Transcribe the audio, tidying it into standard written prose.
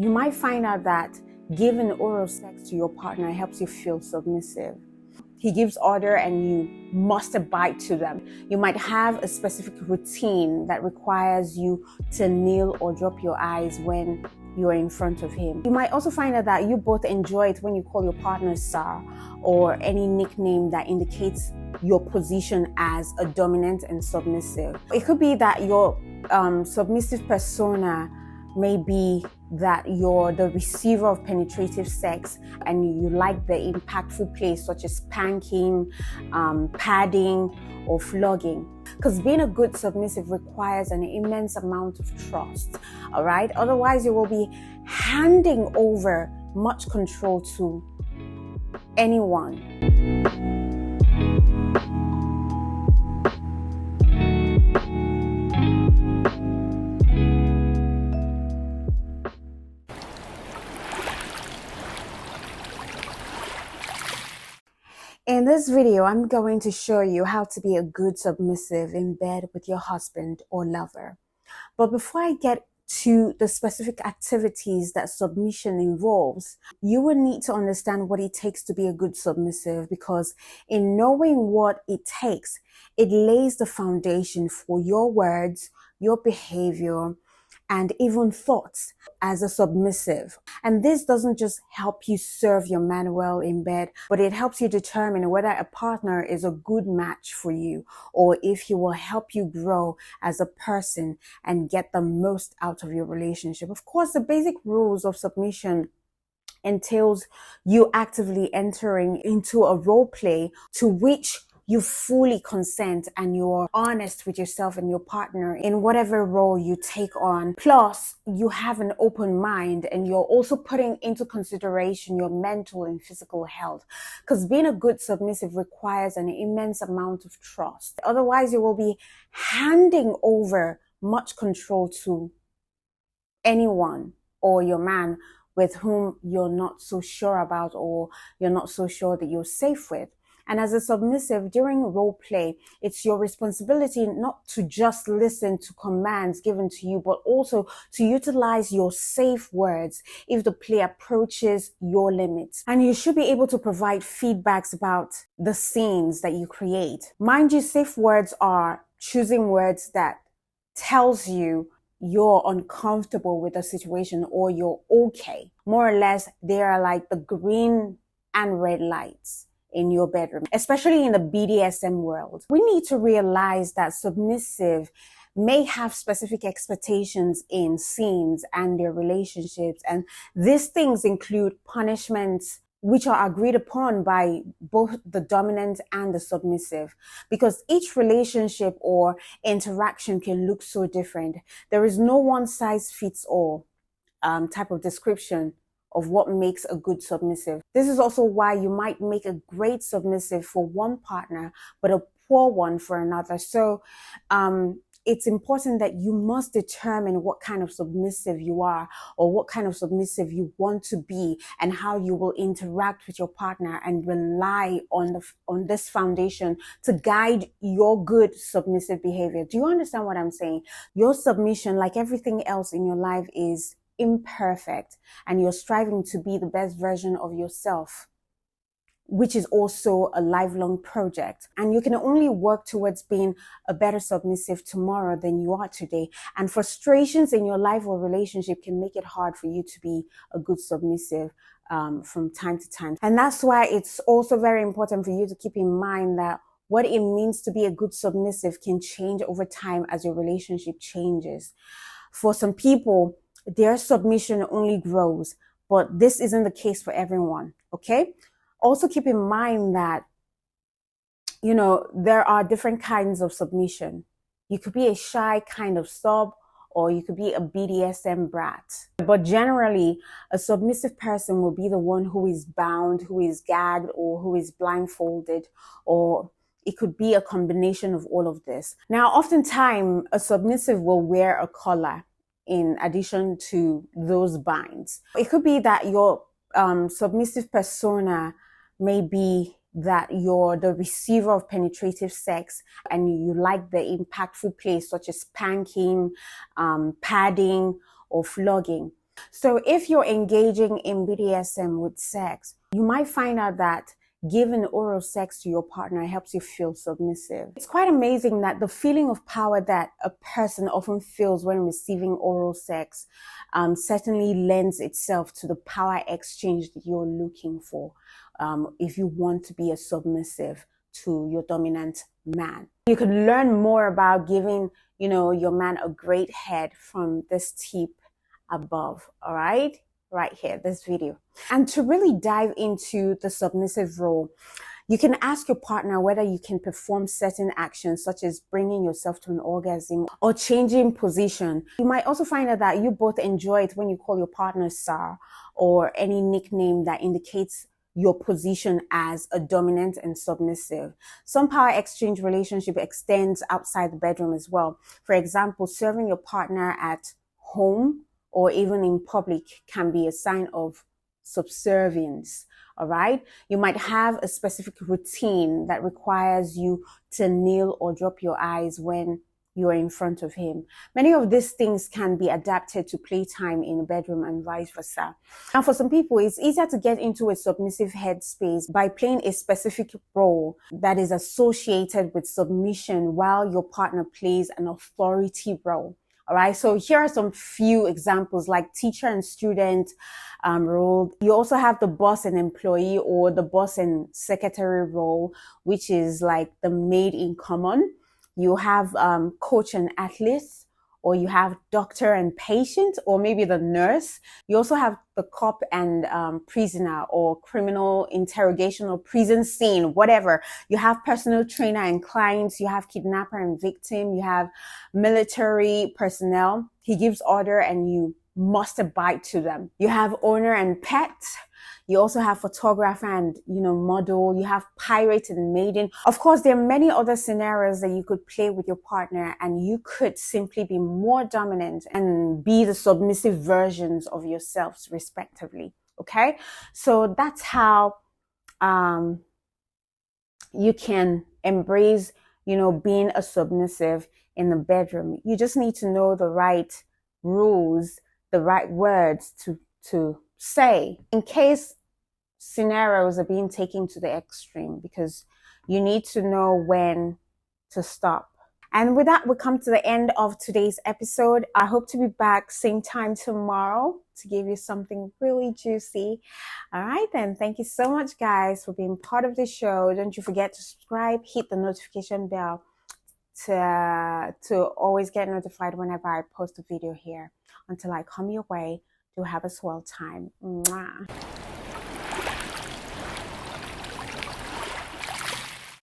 You might find out that giving oral sex to your partner helps you feel submissive. He gives order and you must abide to them. You might have a specific routine that requires you to kneel or drop your eyes when you're in front of him. You might also find out that you both enjoy it when you call your partner sir or any nickname that indicates your position as a dominant and submissive. It could be that your submissive persona may be that you're the receiver of penetrative sex and you like the impactful play such as spanking, padding, or flogging. Because being a good submissive requires an immense amount of trust, all right? Otherwise, you will be handing over much control to anyone. In this video, I'm going to show you how to be a good submissive in bed with your husband or lover. But before I get to the specific activities that submission involves, you will need to understand what it takes to be a good submissive, because in knowing what it takes, it lays the foundation for your words, your behavior, and even thoughts as a submissive. And this doesn't just help you serve your man well in bed, but it helps you determine whether a partner is a good match for you or if he will help you grow as a person and get the most out of your relationship. Of course, the basic rules of submission entails you actively entering into a role play to which you fully consent and you're honest with yourself and your partner in whatever role you take on. Plus, you have an open mind and you're also putting into consideration your mental and physical health. Because being a good submissive requires an immense amount of trust. Otherwise, you will be handing over much control to anyone or your man with whom you're not so sure about or you're not so sure that you're safe with. And as a submissive, during role play, it's your responsibility not to just listen to commands given to you, but also to utilize your safe words if the play approaches your limits. And you should be able to provide feedbacks about the scenes that you create. Mind you, safe words are choosing words that tells you you're uncomfortable with a situation or you're okay. More or less, they are like the green and red lights in your bedroom, especially in the BDSM world. We need to realize that submissive may have specific expectations in scenes and their relationships. And these things include punishments which are agreed upon by both the dominant and the submissive, because each relationship or interaction can look so different. There is no one size fits all type of description of what makes a good submissive. This is also why you might make a great submissive for one partner, but a poor one for another. So it's important that you must determine what kind of submissive you are or what kind of submissive you want to be and how you will interact with your partner, and rely on this foundation to guide your good submissive behavior. Do you understand what I'm saying? Your submission, like everything else in your life, is imperfect, and you're striving to be the best version of yourself, which is also a lifelong project. And you can only work towards being a better submissive tomorrow than you are today. And frustrations in your life or relationship can make it hard for you to be a good submissive from time to time. And that's why it's also very important for you to keep in mind that what it means to be a good submissive can change over time as your relationship changes. For some people, their submission only grows, but this isn't the case for everyone, okay? Also keep in mind that, there are different kinds of submission. You could be a shy kind of sub, or you could be a BDSM brat. But generally, a submissive person will be the one who is bound, who is gagged, or who is blindfolded, or it could be a combination of all of this. Now, oftentimes, a submissive will wear a collar in addition to those binds. It could be that your submissive persona may be that you're the receiver of penetrative sex and you like the impactful play such as spanking, padding, or flogging. So if you're engaging in BDSM with sex, you might find out that giving oral sex to your partner helps you feel submissive. It's quite amazing that the feeling of power that a person often feels when receiving oral sex certainly lends itself to the power exchange that you're looking for if you want to be a submissive to your dominant man. You can learn more about giving, your man a great head from this tip above, all right here, this video. And to really dive into the submissive role, you can ask your partner whether you can perform certain actions such as bringing yourself to an orgasm or changing position. You might also find out that you both enjoy it when you call your partner sir or any nickname that indicates your position as a dominant and submissive. Some power exchange relationship extends outside the bedroom as well. For example, serving your partner at home or even in public can be a sign of subservience. All right. You might have a specific routine that requires you to kneel or drop your eyes when you're in front of him. Many of these things can be adapted to playtime in the bedroom and vice versa. Now, for some people, it's easier to get into a submissive headspace by playing a specific role that is associated with submission while your partner plays an authority role. All right, so here are some few examples like teacher and student role. You also have the boss and employee or the boss and secretary role, which is like the maid in common. You have coach and athlete, or you have doctor and patient, or maybe the nurse. You also have the cop and prisoner, or criminal interrogation or prison scene, whatever. You have personal trainer and clients. You have kidnapper and victim. You have military personnel. He gives order and you must abide to them. You have owner and pet. You also have photographer and, model. You have pirate and maiden. Of course, there are many other scenarios that you could play with your partner, and you could simply be more dominant and be the submissive versions of yourselves respectively. Okay. So that's how, you can embrace, being a submissive in the bedroom. You just need to know the right rules, the right words to say in case scenarios are being taken to the extreme, because you need to know when to stop. And with that, we come to the end of today's episode. I hope to be back same time tomorrow to give you something really juicy. All right, then. Thank you so much, guys, for being part of the show. Don't you forget to subscribe, hit the notification bell to always get notified whenever I post a video here. Until I come your way, do have a swell time. Mwah.